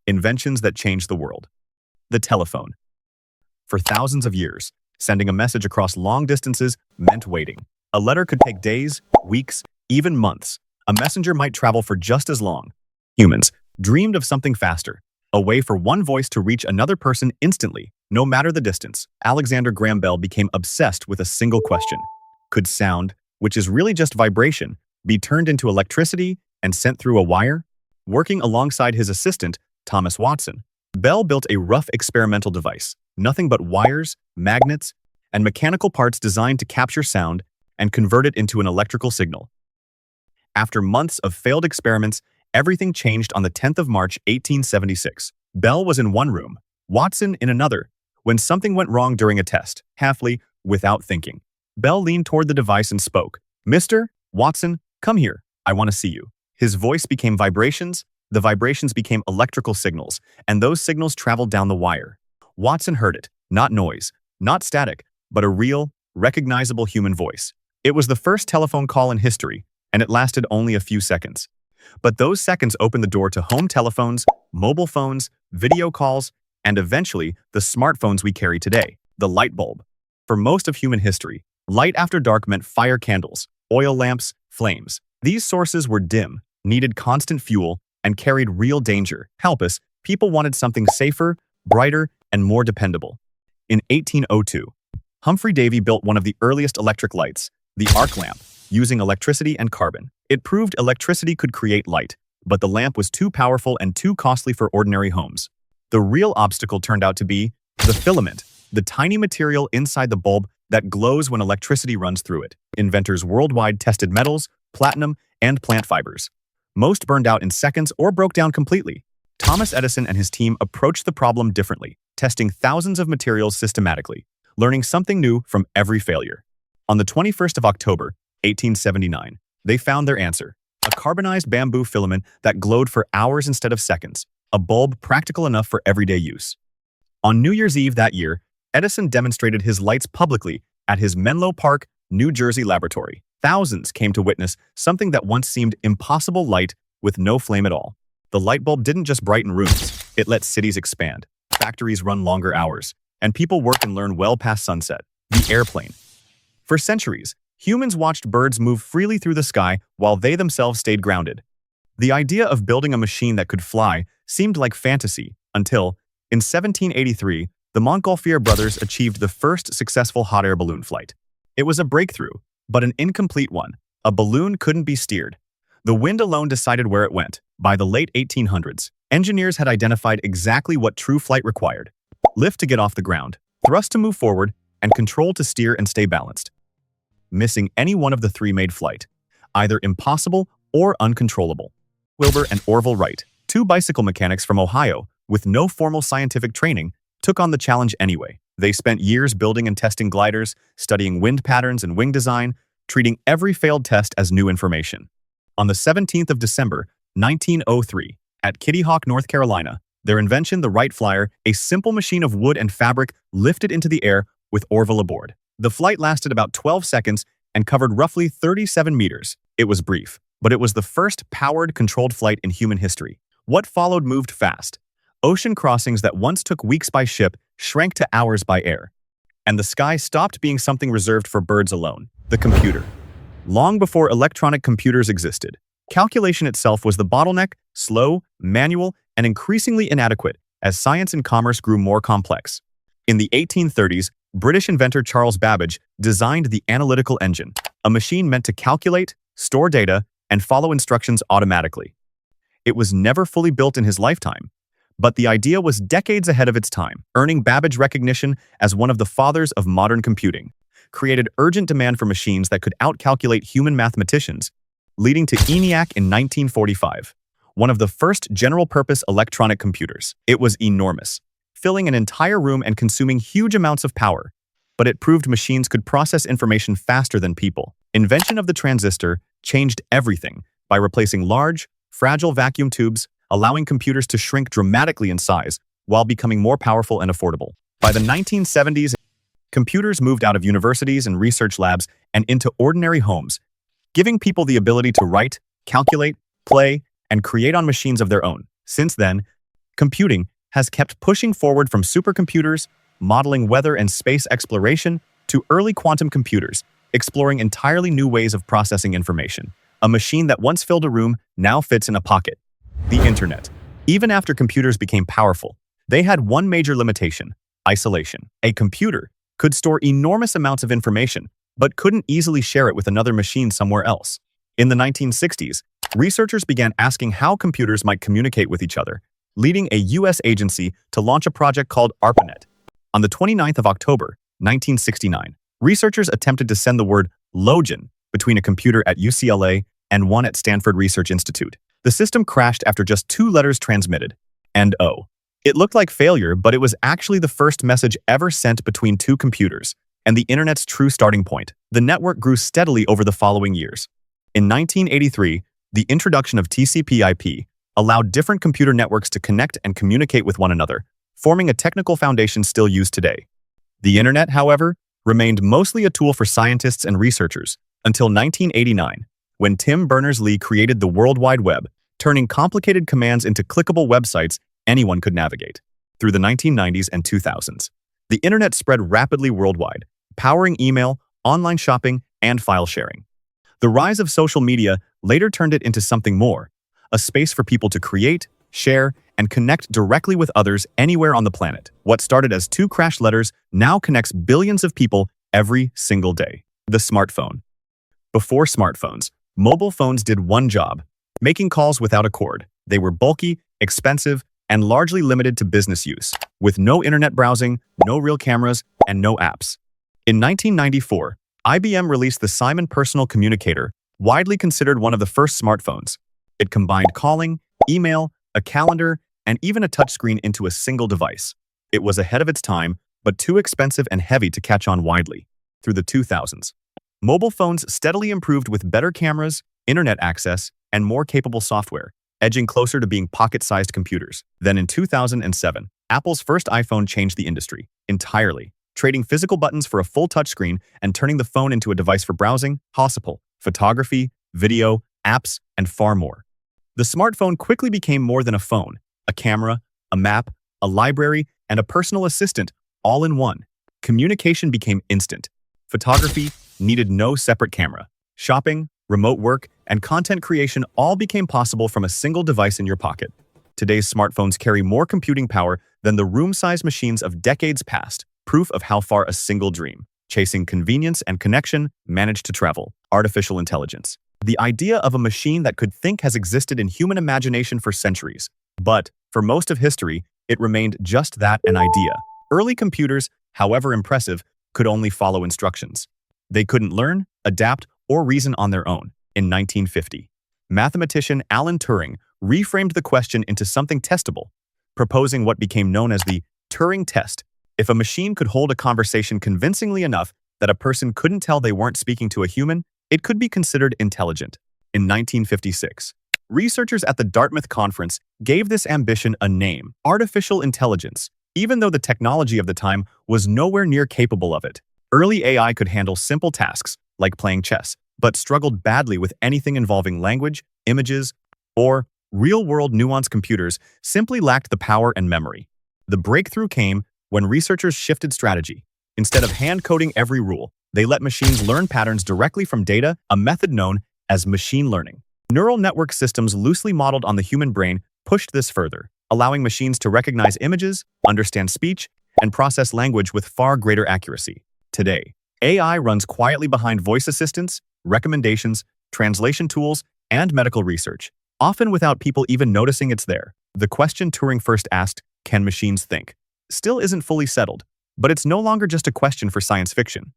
Inventions that changed the world. The telephone. For thousands of years, sending a message across long distances meant waiting. A letter could take days, weeks, even months. A messenger might travel for just as long. Humans dreamed of something faster, a way for one voice to reach another person instantly, no matter the distance. Alexander Graham Bell became obsessed with a single question. Could sound, which is really just vibration, be turned into electricity and sent through a wire? Working alongside his assistant, Thomas Watson, Bell built a rough experimental device, nothing but wires, magnets, and mechanical parts designed to capture sound and convert it into an electrical signal. After months of failed experiments, everything changed on the 10th of March, 1876. Bell was in one room, Watson in another, when something went wrong during a test. Halfly, without thinking, Bell leaned toward the device and spoke. "Mr. Watson, come here. I want to see you." His voice became vibrations, the vibrations became electrical signals, and those signals traveled down the wire. Watson heard it, not noise, not static, but a real, recognizable human voice. It was the first telephone call in history, and it lasted only a few seconds. But those seconds opened the door to home telephones, mobile phones, video calls, and eventually the smartphones we carry today. The light bulb. For most of human history, light after dark meant fire candles, oil lamps, flames. These sources were dim, needed constant fuel, and carried real danger. Help us, people wanted something safer, brighter, and more dependable. In 1802, Humphrey Davy built one of the earliest electric lights, the arc lamp, using electricity and carbon. It proved electricity could create light, but the lamp was too powerful and too costly for ordinary homes. The real obstacle turned out to be the filament, the tiny material inside the bulb that glows when electricity runs through it. Inventors worldwide tested metals, platinum, and plant fibers. Most burned out in seconds or broke down completely. Thomas Edison and his team approached the problem differently, testing thousands of materials systematically, learning something new from every failure. On the 21st of October, 1879, they found their answer, a carbonized bamboo filament that glowed for hours instead of seconds, a bulb practical enough for everyday use. On New Year's Eve that year, Edison demonstrated his lights publicly at his Menlo Park, New Jersey laboratory. Thousands came to witness something that once seemed impossible: light with no flame at all. The light bulb didn't just brighten rooms, it let cities expand, factories run longer hours, and people work and learn well past sunset. The airplane. For centuries, humans watched birds move freely through the sky while they themselves stayed grounded. The idea of building a machine that could fly seemed like fantasy until, in 1783, the Montgolfier brothers achieved the first successful hot air balloon flight. It was a breakthrough, but an incomplete one. A balloon couldn't be steered. The wind alone decided where it went. By the late 1800s, engineers had identified exactly what true flight required: lift to get off the ground, thrust to move forward, and control to steer and stay balanced. Missing any one of the three made flight either impossible or uncontrollable. Wilbur and Orville Wright, two bicycle mechanics from Ohio with no formal scientific training, took on the challenge anyway. They spent years building and testing gliders, studying wind patterns and wing design, treating every failed test as new information. On the 17th of December, 1903, at Kitty Hawk, North Carolina, their invention, the Wright Flyer, a simple machine of wood and fabric, lifted into the air with Orville aboard. The flight lasted about 12 seconds and covered roughly 37 meters. It was brief, but it was the first powered, controlled flight in human history. What followed moved fast. Ocean crossings that once took weeks by ship shrank to hours by air. And the sky stopped being something reserved for birds alone. The computer. Long before electronic computers existed, calculation itself was the bottleneck, slow, manual, and increasingly inadequate as science and commerce grew more complex. In the 1830s, British inventor Charles Babbage designed the analytical engine, a machine meant to calculate, store data, and follow instructions automatically. It was never fully built in his lifetime, but the idea was decades ahead of its time, earning Babbage recognition as one of the fathers of modern computing, created urgent demand for machines that could outcalculate human mathematicians, leading to ENIAC in 1945, one of the first general-purpose electronic computers. It was enormous, filling an entire room and consuming huge amounts of power, but it proved machines could process information faster than people. Invention of the transistor changed everything by replacing large, fragile vacuum tubes, allowing computers to shrink dramatically in size while becoming more powerful and affordable. By the 1970s, computers moved out of universities and research labs and into ordinary homes, giving people the ability to write, calculate, play, and create on machines of their own. Since then, computing has kept pushing forward from supercomputers, modeling weather and space exploration, to early quantum computers, exploring entirely new ways of processing information. A machine that once filled a room now fits in a pocket. The Internet. Even after computers became powerful, they had one major limitation: isolation. A computer could store enormous amounts of information, but couldn't easily share it with another machine somewhere else. In the 1960s, researchers began asking how computers might communicate with each other, leading a US agency to launch a project called ARPANET. On the 29th of October, 1969, researchers attempted to send the word "login" between a computer at UCLA and one at Stanford Research Institute. The system crashed after just 2 letters transmitted, and oh. It looked like failure, but it was actually the first message ever sent between 2 computers, and the Internet's true starting point. The network grew steadily over the following years. In 1983, the introduction of TCP/IP allowed different computer networks to connect and communicate with one another, forming a technical foundation still used today. The Internet, however, remained mostly a tool for scientists and researchers until 1989, when Tim Berners-Lee created the World Wide Web, turning complicated commands into clickable websites anyone could navigate. Through the 1990s and 2000s, the Internet spread rapidly worldwide, powering email, online shopping, and file sharing. The rise of social media later turned it into something more: a space for people to create, share, and connect directly with others anywhere on the planet. What started as 2 crashed letters now connects billions of people every single day. The smartphone. Before smartphones, mobile phones did one job: making calls without a cord. They were bulky, expensive, and largely limited to business use, with no internet browsing, no real cameras, and no apps. In 1994, IBM released the Simon Personal Communicator, widely considered one of the first smartphones. It combined calling, email, a calendar, and even a touchscreen into a single device. It was ahead of its time, but too expensive and heavy to catch on widely. Through the 2000s, mobile phones steadily improved with better cameras, internet access, and more capable software, edging closer to being pocket-sized computers. Then in 2007, Apple's first iPhone changed the industry entirely, trading physical buttons for a full touchscreen and turning the phone into a device for browsing, possible, photography, video, apps, and far more. The smartphone quickly became more than a phone: a camera, a map, a library, and a personal assistant, all in one. Communication became instant. Photography needed no separate camera. Shopping, remote work, and content creation all became possible from a single device in your pocket. Today's smartphones carry more computing power than the room-sized machines of decades past, proof of how far a single dream, chasing convenience and connection, managed to travel. Artificial intelligence. The idea of a machine that could think has existed in human imagination for centuries, but for most of history, it remained just that: an idea. Early computers, however impressive, could only follow instructions. They couldn't learn, adapt, or reason on their own. In 1950, mathematician Alan Turing reframed the question into something testable, proposing what became known as the Turing test. If a machine could hold a conversation convincingly enough that a person couldn't tell they weren't speaking to a human, it could be considered intelligent. In 1956, researchers at the Dartmouth Conference gave this ambition a name: artificial intelligence, even though the technology of the time was nowhere near capable of it. Early AI could handle simple tasks, like playing chess, but struggled badly with anything involving language, images, or real-world nuance. Computers simply lacked the power and memory. The breakthrough came when researchers shifted strategy. Instead of hand-coding every rule, they let machines learn patterns directly from data, a method known as machine learning. Neural network systems loosely modeled on the human brain pushed this further, allowing machines to recognize images, understand speech, and process language with far greater accuracy. Today, AI runs quietly behind voice assistants, recommendations, translation tools, and medical research, often without people even noticing it's there. The question Turing first asked, "Can machines think?" still isn't fully settled, but it's no longer just a question for science fiction.